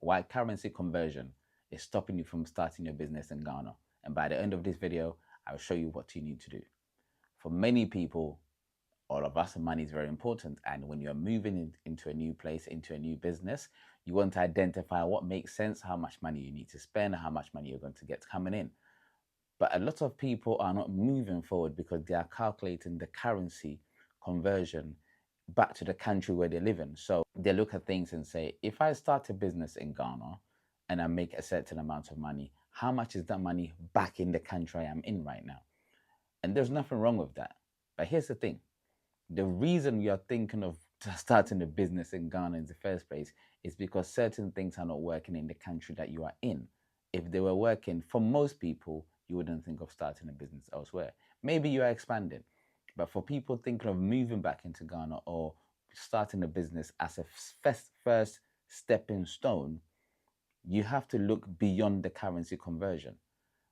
why currency conversion is stopping you from starting your business in Ghana. And by the end of this video, I'll show you what you need to do. For many people, all of us, money is very important. And when you're moving into a new place, into a new business, you want to identify what makes sense, how much money you need to spend, how much money you're going to get coming in. But a lot of people are not moving forward because they are calculating the currency conversion back to the country where they live in. So they look at things and say, if I start a business in Ghana and I make a certain amount of money, how much is that money back in the country I am in right now? And there's nothing wrong with that. But here's the thing. The reason you're thinking of starting a business in Ghana in the first place is because certain things are not working in the country that you are in. If they were working, for most people, you wouldn't think of starting a business elsewhere. Maybe you are expanding, but for people thinking of moving back into Ghana or starting a business as a first stepping stone, you have to look beyond the currency conversion.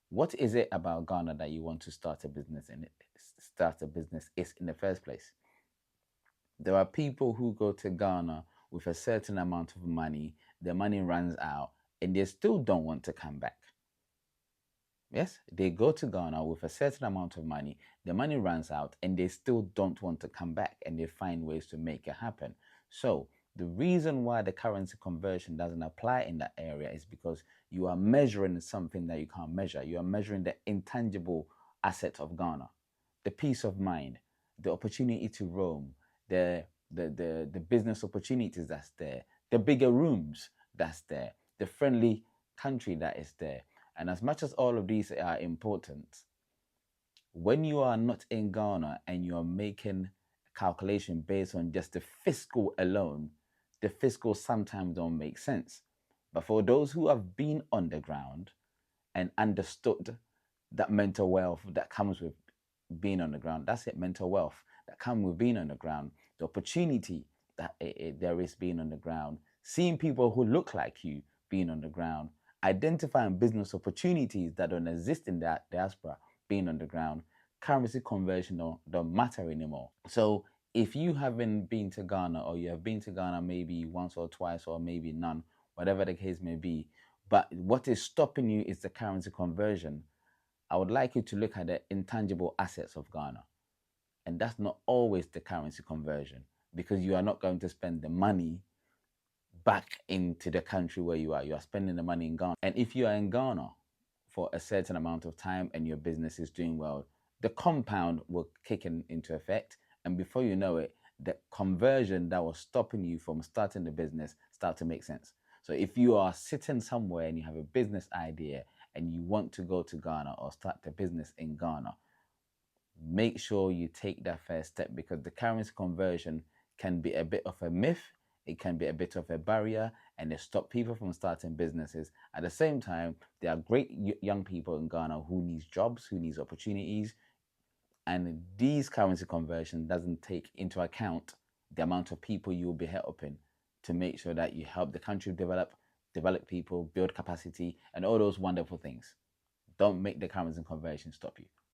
What is it about Ghana that you want to start a business in? Start a business is in the first place. There are people who go to Ghana with a certain amount of money, their money runs out, and they still don't want to come back. Yes, they go to Ghana with a certain amount of money, the money runs out, and they still don't want to come back, and they find ways to make it happen. So the reason why the currency conversion doesn't apply in that area is because you are measuring something that you can't measure. You are measuring the intangible asset of Ghana, the peace of mind, the opportunity to roam, the business opportunities that's there, the bigger rooms that's there, the friendly country that is there. And as much as all of these are important, when you are not in Ghana and you are making a calculation based on just the fiscal alone, the fiscal sometimes don't make sense. But for those who have been on the ground and understood that mental wealth that comes with being on the ground, that's it, mental wealth that comes with being on the ground, the opportunity that there is being on the ground, seeing people who look like you being on the ground, identifying business opportunities that don't exist in that diaspora being on the ground, currency conversion don't matter anymore. So if you haven't been to Ghana, or you have been to Ghana maybe once or twice or maybe none, whatever the case may be, but what is stopping you is the currency conversion, I would like you to look at the intangible assets of Ghana. And that's not always the currency conversion, because you are not going to spend the money back into the country where you are. You are spending the money in Ghana. And if you are in Ghana for a certain amount of time and your business is doing well, the compound will kick into effect. And before you know it, the conversion that was stopping you from starting the business start to make sense. So if you are sitting somewhere and you have a business idea and you want to go to Ghana or start the business in Ghana, make sure you take that first step, because the currency conversion can be a bit of a myth. It can be a bit of a barrier, and it stops people from starting businesses. At the same time, there are great young people in Ghana who need jobs, who need opportunities, and these currency conversion doesn't take into account the amount of people you will be helping to make sure that you help the country develop people, build capacity, and all those wonderful things. Don't make the currency conversion stop you.